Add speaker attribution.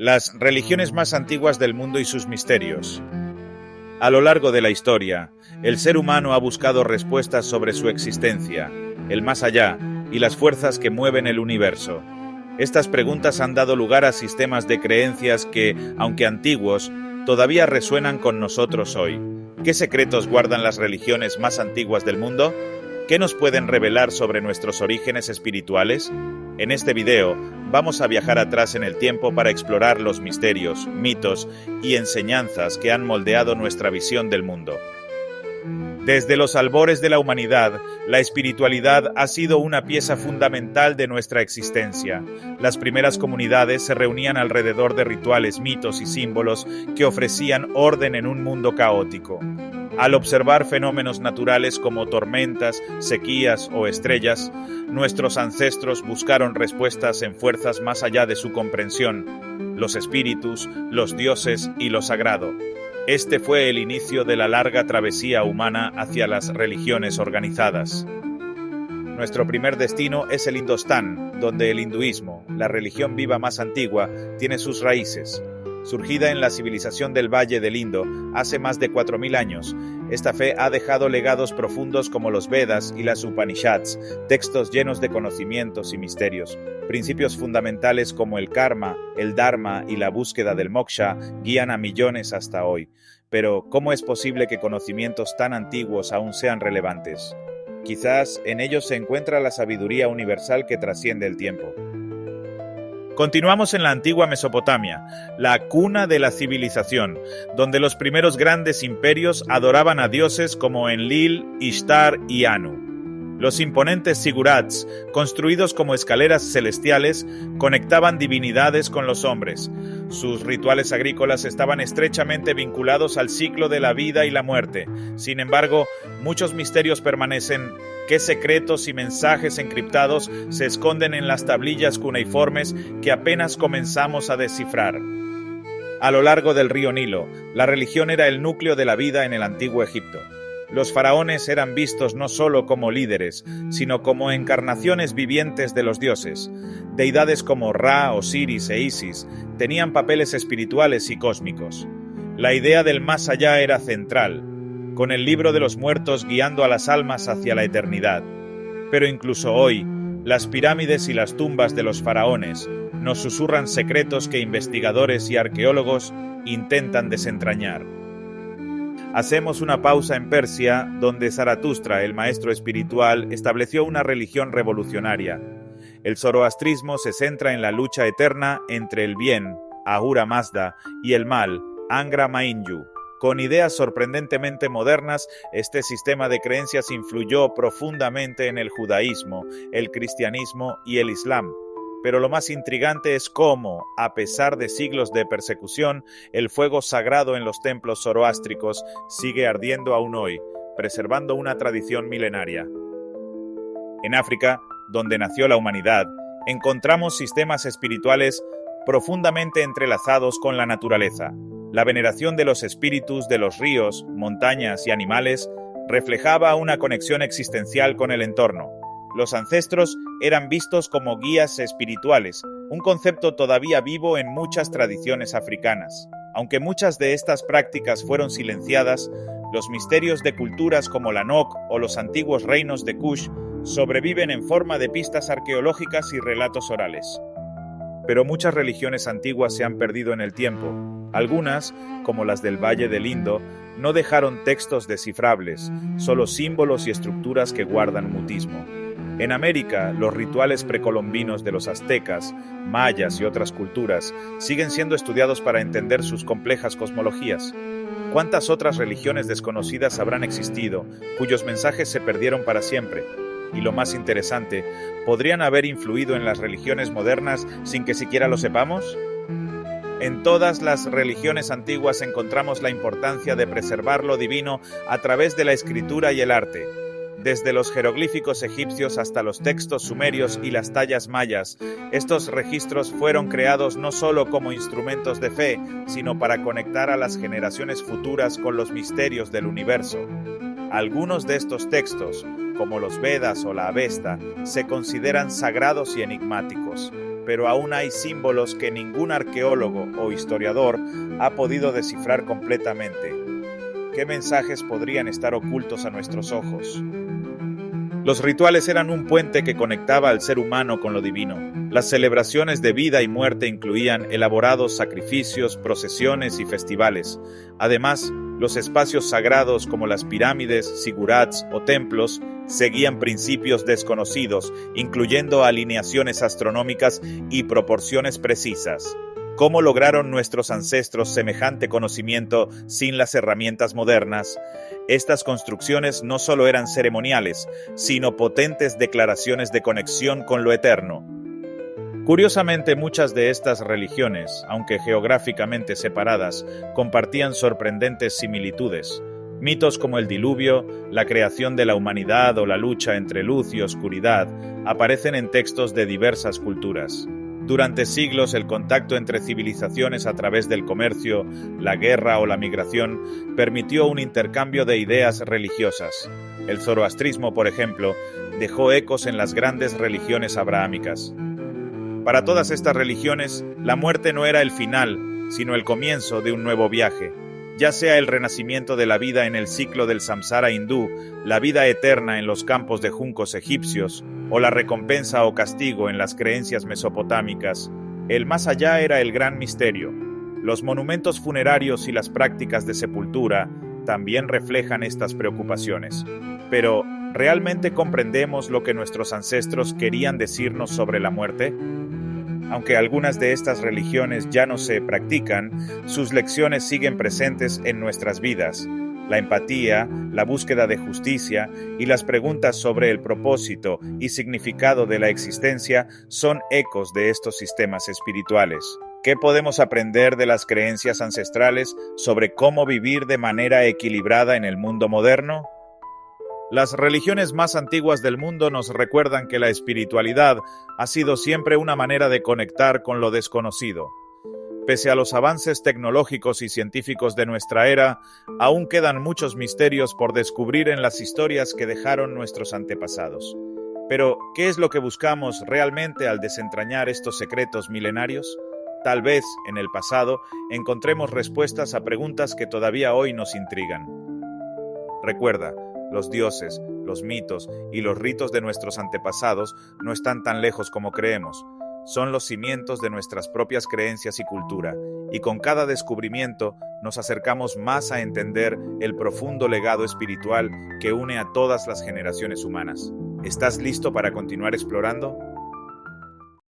Speaker 1: Las religiones más antiguas del mundo y sus misterios. A lo largo de la historia, el ser humano ha buscado respuestas sobre su existencia, el más allá y las fuerzas que mueven el universo. Estas preguntas han dado lugar a sistemas de creencias que, aunque antiguos, todavía resuenan con nosotros hoy. ¿Qué secretos guardan las religiones más antiguas del mundo? ¿Qué nos pueden revelar sobre nuestros orígenes espirituales? En este video vamos a viajar atrás en el tiempo para explorar los misterios, mitos y enseñanzas que han moldeado nuestra visión del mundo. Desde los albores de la humanidad, la espiritualidad ha sido una pieza fundamental de nuestra existencia. Las primeras comunidades se reunían alrededor de rituales, mitos y símbolos que ofrecían orden en un mundo caótico. Al observar fenómenos naturales como tormentas, sequías o estrellas, nuestros ancestros buscaron respuestas en fuerzas más allá de su comprensión, los espíritus, los dioses y lo sagrado. Este fue el inicio de la larga travesía humana hacia las religiones organizadas. Nuestro primer destino es el Indostán, donde el hinduismo, la religión viva más antigua, tiene sus raíces. Surgida en la civilización del Valle del Indo hace más de 4000 años, esta fe ha dejado legados profundos como los Vedas y las Upanishads, textos llenos de conocimientos y misterios. Principios fundamentales como el karma, el dharma y la búsqueda del moksha guían a millones hasta hoy. Pero, ¿cómo es posible que conocimientos tan antiguos aún sean relevantes? Quizás en ellos se encuentra la sabiduría universal que trasciende el tiempo. Continuamos en la antigua Mesopotamia, la cuna de la civilización, donde los primeros grandes imperios adoraban a dioses como Enlil, Ishtar y Anu. Los imponentes sigurats, construidos como escaleras celestiales, conectaban divinidades con los hombres. Sus rituales agrícolas estaban estrechamente vinculados al ciclo de la vida y la muerte. Sin embargo, muchos misterios permanecen. ¿Qué secretos y mensajes encriptados se esconden en las tablillas cuneiformes que apenas comenzamos a descifrar? A lo largo del río Nilo, la religión era el núcleo de la vida en el antiguo Egipto. Los faraones eran vistos no solo como líderes, sino como encarnaciones vivientes de los dioses. Deidades como Ra, Osiris e Isis tenían papeles espirituales y cósmicos. La idea del más allá era central, con el libro de los muertos guiando a las almas hacia la eternidad. Pero incluso hoy, las pirámides y las tumbas de los faraones nos susurran secretos que investigadores y arqueólogos intentan desentrañar. Hacemos una pausa en Persia, donde Zaratustra, el maestro espiritual, estableció una religión revolucionaria. El zoroastrismo se centra en la lucha eterna entre el bien, Ahura Mazda, y el mal, Angra Mainyu. Con ideas sorprendentemente modernas, este sistema de creencias influyó profundamente en el judaísmo, el cristianismo y el islam. Pero lo más intrigante es cómo, a pesar de siglos de persecución, el fuego sagrado en los templos zoroástricos sigue ardiendo aún hoy, preservando una tradición milenaria. En África, donde nació la humanidad, encontramos sistemas espirituales profundamente entrelazados con la naturaleza. La veneración de los espíritus de los ríos, montañas y animales reflejaba una conexión existencial con el entorno. Los ancestros eran vistos como guías espirituales, un concepto todavía vivo en muchas tradiciones africanas. Aunque muchas de estas prácticas fueron silenciadas, los misterios de culturas como la Nok o los antiguos reinos de Kush sobreviven en forma de pistas arqueológicas y relatos orales. Pero muchas religiones antiguas se han perdido en el tiempo. Algunas, como las del Valle del Indo, no dejaron textos descifrables, solo símbolos y estructuras que guardan mutismo. En América, los rituales precolombinos de los aztecas, mayas y otras culturas siguen siendo estudiados para entender sus complejas cosmologías. ¿Cuántas otras religiones desconocidas habrán existido, cuyos mensajes se perdieron para siempre? Y lo más interesante, ¿podrían haber influido en las religiones modernas sin que siquiera lo sepamos? En todas las religiones antiguas encontramos la importancia de preservar lo divino a través de la escritura y el arte. Desde los jeroglíficos egipcios hasta los textos sumerios y las tallas mayas, estos registros fueron creados no solo como instrumentos de fe, sino para conectar a las generaciones futuras con los misterios del universo. Algunos de estos textos, como los Vedas o la Avesta, se consideran sagrados y enigmáticos. pero aún hay símbolos que ningún arqueólogo o historiador ha podido descifrar completamente. ¿Qué mensajes podrían estar ocultos a nuestros ojos? Los rituales eran un puente que conectaba al ser humano con lo divino. Las celebraciones de vida y muerte incluían elaborados sacrificios, procesiones y festivales. Además, los espacios sagrados como las pirámides, sigurats o templos seguían principios desconocidos, incluyendo alineaciones astronómicas y proporciones precisas. ¿Cómo lograron nuestros ancestros semejante conocimiento sin las herramientas modernas? Estas construcciones no solo eran ceremoniales, sino potentes declaraciones de conexión con lo eterno. Curiosamente, muchas de estas religiones, aunque geográficamente separadas, compartían sorprendentes similitudes. Mitos como el diluvio, la creación de la humanidad o la lucha entre luz y oscuridad aparecen en textos de diversas culturas. Durante siglos, el contacto entre civilizaciones a través del comercio, la guerra o la migración permitió un intercambio de ideas religiosas. El zoroastrismo, por ejemplo, dejó ecos en las grandes religiones abrahámicas. Para todas estas religiones, la muerte no era el final, sino el comienzo de un nuevo viaje. Ya sea el renacimiento de la vida en el ciclo del samsara hindú, la vida eterna en los campos de juncos egipcios, o la recompensa o castigo en las creencias mesopotámicas, el más allá era el gran misterio. Los monumentos funerarios y las prácticas de sepultura también reflejan estas preocupaciones. Pero, ¿realmente comprendemos lo que nuestros ancestros querían decirnos sobre la muerte? Aunque algunas de estas religiones ya no se practican, sus lecciones siguen presentes en nuestras vidas. La empatía, la búsqueda de justicia y las preguntas sobre el propósito y significado de la existencia son ecos de estos sistemas espirituales. ¿Qué podemos aprender de las creencias ancestrales sobre cómo vivir de manera equilibrada en el mundo moderno? Las religiones más antiguas del mundo nos recuerdan que la espiritualidad ha sido siempre una manera de conectar con lo desconocido. Pese a los avances tecnológicos y científicos de nuestra era, aún quedan muchos misterios por descubrir en las historias que dejaron nuestros antepasados. Pero, ¿qué es lo que buscamos realmente al desentrañar estos secretos milenarios? Tal vez, en el pasado, encontremos respuestas a preguntas que todavía hoy nos intrigan. Recuerda, los dioses, los mitos y los ritos de nuestros antepasados no están tan lejos como creemos. Son los cimientos de nuestras propias creencias y cultura, y con cada descubrimiento nos acercamos más a entender el profundo legado espiritual que une a todas las generaciones humanas. ¿Estás listo para continuar explorando?